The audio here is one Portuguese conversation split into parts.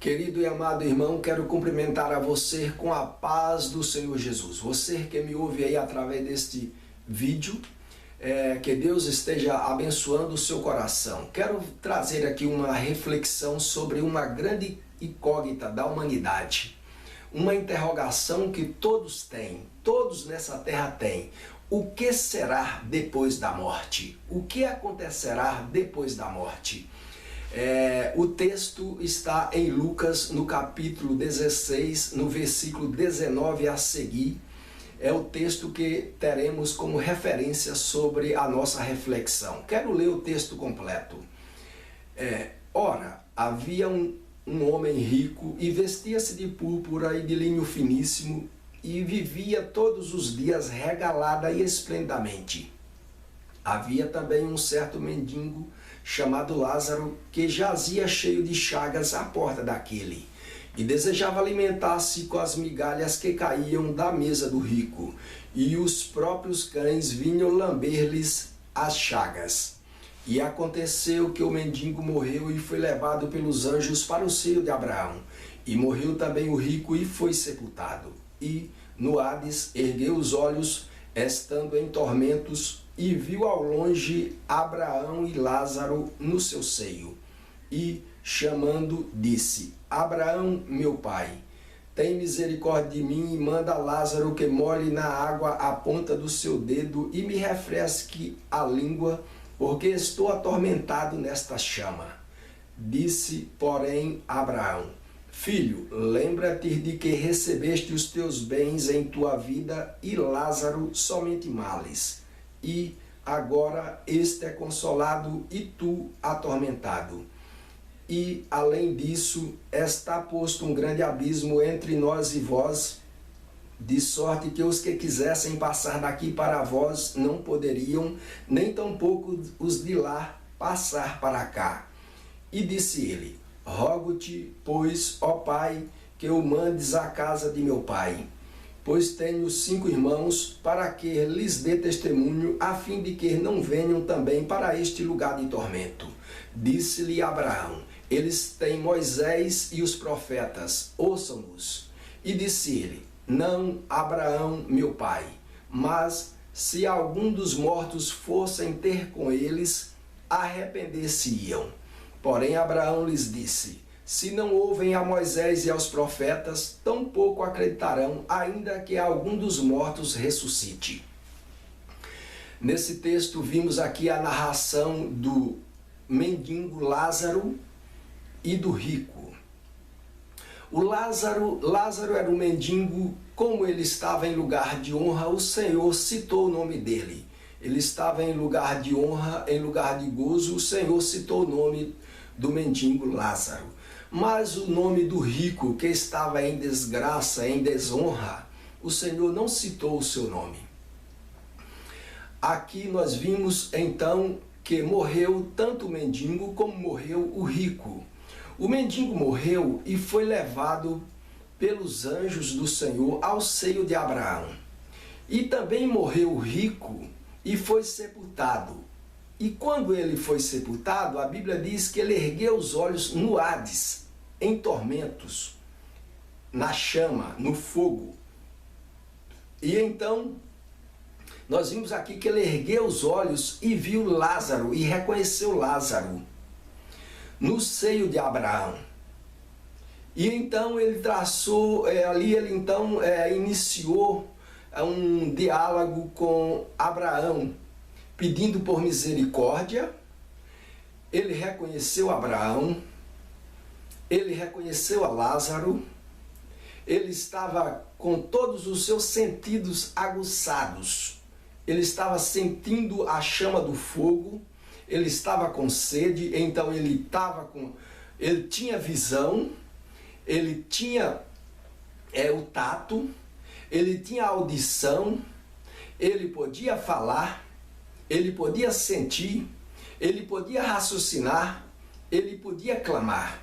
Querido e amado irmão, quero cumprimentar a você com a paz do Senhor Jesus. Você que me ouve aí através deste vídeo, que Deus esteja abençoando o seu coração. Quero trazer aqui uma reflexão sobre uma grande incógnita da humanidade. Uma interrogação que todos têm, todos nessa terra têm. O que será depois da morte? O que acontecerá depois da morte? O texto está em Lucas, no capítulo 16, no versículo 19 a seguir. É o texto que teremos como referência sobre a nossa reflexão. Quero ler o texto completo. Ora, havia um homem rico e vestia-se de púrpura e de linho finíssimo e vivia todos os dias regalada e esplendidamente. Havia também um certo mendigo chamado Lázaro, que jazia cheio de chagas à porta daquele, e desejava alimentar-se com as migalhas que caíam da mesa do rico, e os próprios cães vinham lamber-lhes as chagas. E aconteceu que o mendigo morreu e foi levado pelos anjos para o seio de Abraão, e morreu também o rico e foi sepultado. E no Hades ergueu os olhos, estando em tormentos, e viu ao longe Abraão e Lázaro no seu seio. E, chamando, disse: Abraão, meu pai, tem misericórdia de mim e manda Lázaro que molhe na água a ponta do seu dedo e me refresque a língua, porque estou atormentado nesta chama. Disse, porém, Abraão: Filho, lembra-te de que recebeste os teus bens em tua vida e Lázaro somente males. E agora este é consolado e tu atormentado. E, além disso, está posto um grande abismo entre nós e vós, de sorte que os que quisessem passar daqui para vós não poderiam, nem tampouco os de lá passar para cá. E disse ele: Rogo-te, pois, ó Pai, que o mandes à casa de meu pai, pois tenho 5 irmãos, para que lhes dê testemunho, a fim de que não venham também para este lugar de tormento. Disse-lhe Abraão: Eles têm Moisés e os profetas, ouçam-nos. E disse ele: Não, Abraão, meu pai, mas se algum dos mortos fossem ter com eles, arrepender-se-iam. Porém Abraão lhes disse: Se não ouvem a Moisés e aos profetas, tampouco acreditarão, ainda que algum dos mortos ressuscite. Nesse texto vimos aqui a narração do mendigo Lázaro e do rico. O Lázaro era um mendigo. Como ele estava em lugar de honra, o Senhor citou o nome dele. Ele estava em lugar de honra, em lugar de gozo, o Senhor citou o nome do mendigo Lázaro. Mas o nome do rico, que estava em desgraça, em desonra, o Senhor não citou o seu nome. Aqui nós vimos então que morreu tanto o mendigo como morreu o rico. O mendigo morreu e foi levado pelos anjos do Senhor ao seio de Abraão. E também morreu o rico e foi sepultado. E quando ele foi sepultado, a Bíblia diz que ele ergueu os olhos no Hades, em tormentos, na chama, no fogo. E então, nós vimos aqui que ele ergueu os olhos e viu Lázaro, e reconheceu Lázaro, no seio de Abraão. E então ele traçou, iniciou um diálogo com Abraão, pedindo por misericórdia. Ele reconheceu Abraão, ele reconheceu a Lázaro, ele estava com todos os seus sentidos aguçados, ele estava sentindo a chama do fogo, ele estava com sede, então ele tinha visão, ele tinha o tato, ele tinha audição, ele podia falar, ele podia sentir, ele podia raciocinar, ele podia clamar.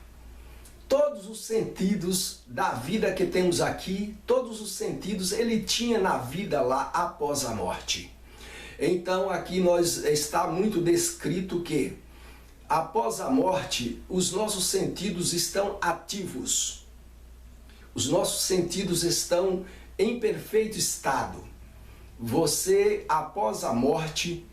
Todos os sentidos da vida que temos aqui, todos os sentidos ele tinha na vida lá após a morte. Então aqui está muito descrito que após a morte, os nossos sentidos estão ativos. Os nossos sentidos estão em perfeito estado. Você, após a morte,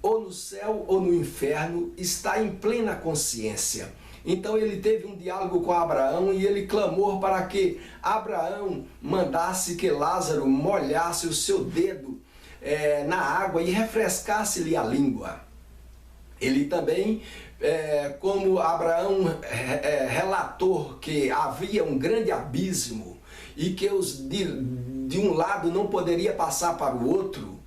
ou no céu ou no inferno, está em plena consciência. Então ele teve um diálogo com Abraão e ele clamou para que Abraão mandasse que Lázaro molhasse o seu dedo na água e refrescasse-lhe a língua. Ele também, como Abraão relatou que havia um grande abismo e que os de um lado não poderia passar para o outro,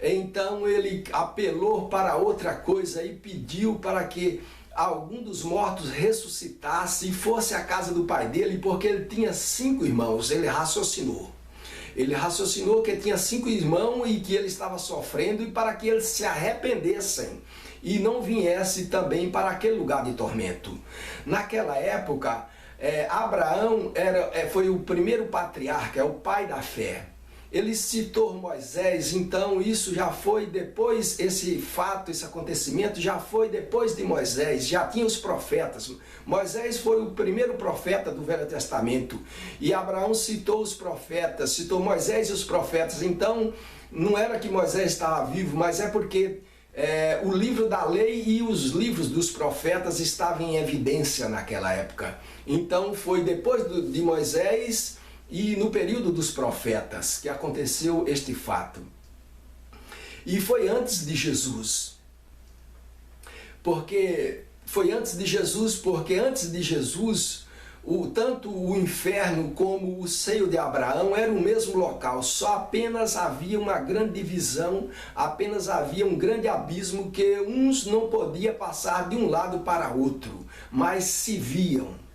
então ele apelou para outra coisa e pediu para que algum dos mortos ressuscitasse e fosse à casa do pai dele, porque ele tinha 5 irmãos. Ele raciocinou que tinha 5 irmãos e que ele estava sofrendo, e para que eles se arrependessem e não viesse também para aquele lugar de tormento. Naquela época, Abraão foi o primeiro patriarca, é o pai da fé. Ele citou Moisés, então isso já foi depois, esse fato, esse acontecimento já foi depois de Moisés, já tinha os profetas. Moisés foi o primeiro profeta do Velho Testamento e Abraão citou os profetas, citou Moisés e os profetas. Então não era que Moisés estava vivo, mas é porque o livro da lei e os livros dos profetas estavam em evidência naquela época. Então foi depois de Moisés e no período dos profetas que aconteceu este fato. E foi antes de Jesus. Porque antes de Jesus, tanto o inferno como o seio de Abraão era o mesmo local, só apenas havia uma grande divisão, apenas havia um grande abismo que uns não podiam passar de um lado para outro, mas se viam.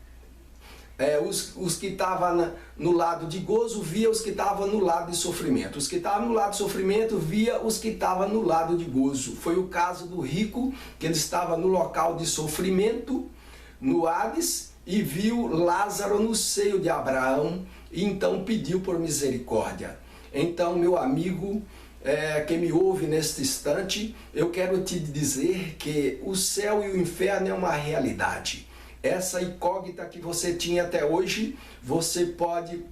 Os que estavam no lado de gozo via os que estavam no lado de sofrimento. Os que estavam no lado de sofrimento via os que estavam no lado de gozo. Foi o caso do rico, que ele estava no local de sofrimento, no Hades, e viu Lázaro no seio de Abraão, e então pediu por misericórdia. Então, meu amigo, que me ouve neste instante, eu quero te dizer que o céu e o inferno é uma realidade. Essa incógnita que você tinha até hoje, você pode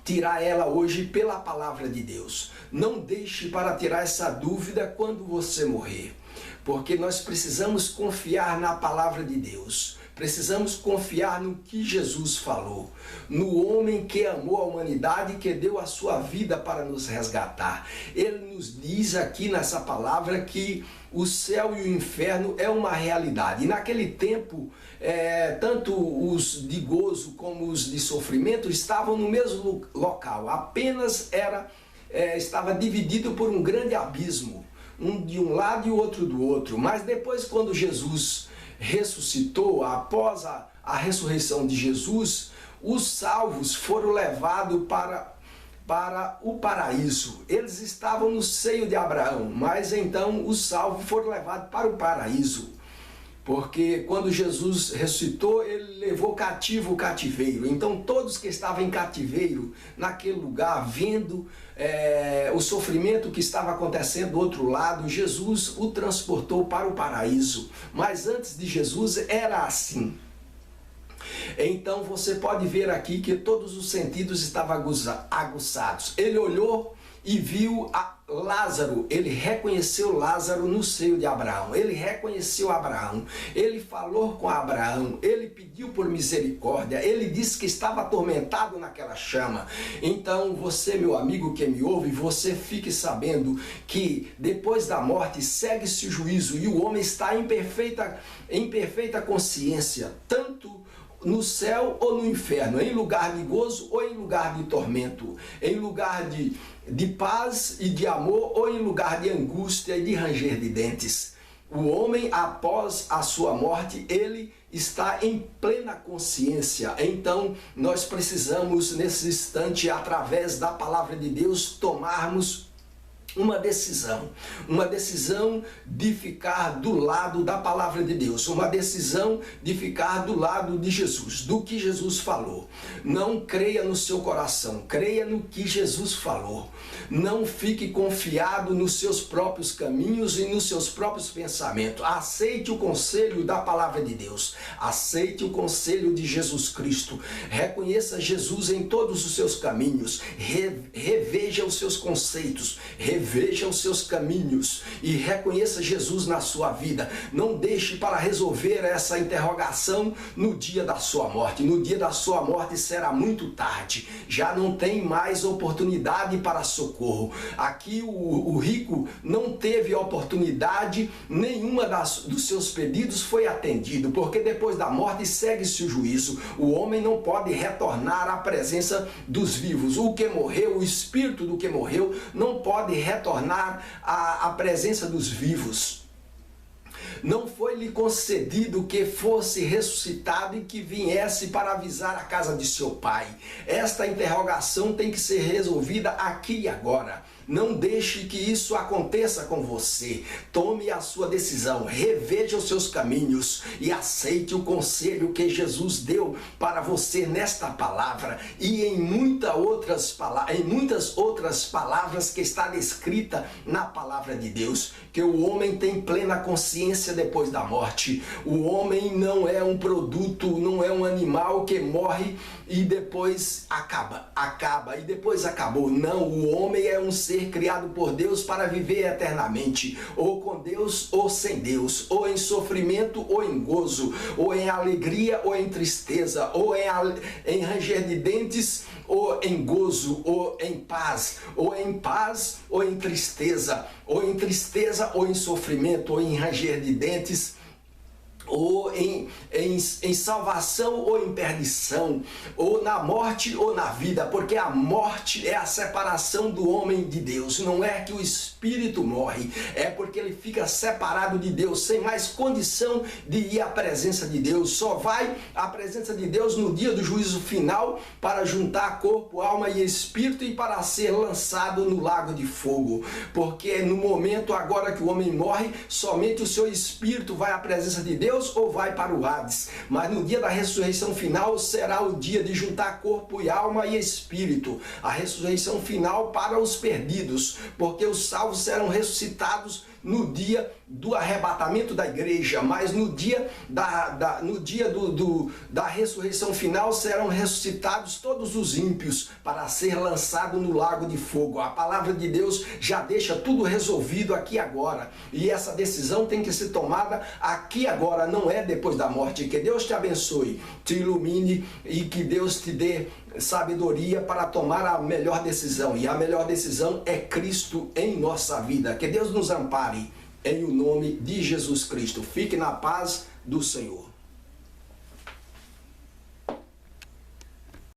tirar ela hoje pela palavra de Deus. Não deixe para tirar essa dúvida quando você morrer, porque nós precisamos confiar na palavra de Deus. Precisamos confiar no que Jesus falou, no homem que amou a humanidade e que deu a sua vida para nos resgatar. Ele nos diz aqui nessa palavra que o céu e o inferno é uma realidade. E naquele tempo, tanto os de gozo como os de sofrimento estavam no mesmo local, apenas estava dividido por um grande abismo, um de um lado e o outro do outro. Mas depois, quando Jesus ressuscitou, após a ressurreição de Jesus, os salvos foram levados para o paraíso. Eles estavam no seio de Abraão, mas então os salvos foram levados para o paraíso. Porque quando Jesus ressuscitou, ele levou cativo o cativeiro. Então todos que estavam em cativeiro, naquele lugar, vendo o sofrimento que estava acontecendo do outro lado, Jesus o transportou para o paraíso. Mas antes de Jesus era assim. Então você pode ver aqui que todos os sentidos estavam aguçados. Ele olhou e viu Lázaro, ele reconheceu Lázaro no seio de Abraão, ele reconheceu Abraão, ele falou com Abraão, ele pediu por misericórdia, ele disse que estava atormentado naquela chama. Então você, meu amigo que me ouve, você fique sabendo que depois da morte segue-se o juízo e o homem está em perfeita consciência, tanto no céu ou no inferno, em lugar de gozo ou em lugar de tormento, em lugar de paz e de amor ou em lugar de angústia e de ranger de dentes. O homem, após a sua morte, ele está em plena consciência. Então, nós precisamos, nesse instante, através da palavra de Deus, tomarmos uma decisão de ficar do lado da palavra de Deus, uma decisão de ficar do lado de Jesus, do que Jesus falou. Não creia no seu coração, creia no que Jesus falou. Não fique confiado nos seus próprios caminhos e nos seus próprios pensamentos. Aceite o conselho da palavra de Deus, aceite o conselho de Jesus Cristo. Reconheça Jesus em todos os seus caminhos, reveja os seus conceitos, reveja os seus caminhos e reconheça Jesus na sua vida. Não deixe para resolver essa interrogação no dia da sua morte. No dia da sua morte será muito tarde. Já não tem mais oportunidade para socorro. Aqui o rico não teve oportunidade nenhuma dos seus pedidos foi atendido, porque depois da morte segue-se o juízo. O homem não pode retornar à presença dos vivos. O que morreu, o espírito do que morreu, não pode retornar à presença dos vivos. Não foi-lhe concedido que fosse ressuscitado e que viesse para avisar a casa de seu pai. Esta interrogação tem que ser resolvida aqui e agora. Não deixe que isso aconteça com você. Tome a sua decisão, reveja os seus caminhos e aceite o conselho que Jesus deu para você nesta palavra e em muitas outras palavras que está descrita na palavra de Deus, que o homem tem plena consciência depois da morte. O homem não é um produto, não é um animal que morre e depois acaba e depois acabou. Não, o homem é um ser criado por Deus para viver eternamente, ou com Deus ou sem Deus, ou em sofrimento ou em gozo, ou em alegria ou em tristeza, ou em ranger de dentes ou em gozo, ou em paz ou em tristeza, ou em sofrimento, ou em ranger de dentes, ou em salvação ou em perdição, ou na morte ou na vida, porque a morte é a separação do homem de Deus. Não é que o espírito morre, é porque ele fica separado de Deus, sem mais condição de ir à presença de Deus. Só vai à presença de Deus no dia do juízo final para juntar corpo, alma e espírito e para ser lançado no lago de fogo, porque no momento agora que o homem morre, somente o seu espírito vai à presença de Deus ou vai para o Hades, mas no dia da ressurreição final será o dia de juntar corpo e alma e espírito, a ressurreição final para os perdidos, porque os salvos serão ressuscitados no dia do arrebatamento da igreja, mas no dia da ressurreição final serão ressuscitados todos os ímpios para ser lançado no lago de fogo. A palavra de Deus já deixa tudo resolvido aqui agora, e essa decisão tem que ser tomada aqui agora, não é depois da morte. Que Deus te abençoe, te ilumine e que Deus te dê sabedoria para tomar a melhor decisão, e a melhor decisão é Cristo em nossa vida. Que Deus nos ampare em o nome de Jesus Cristo. Fique na paz do Senhor.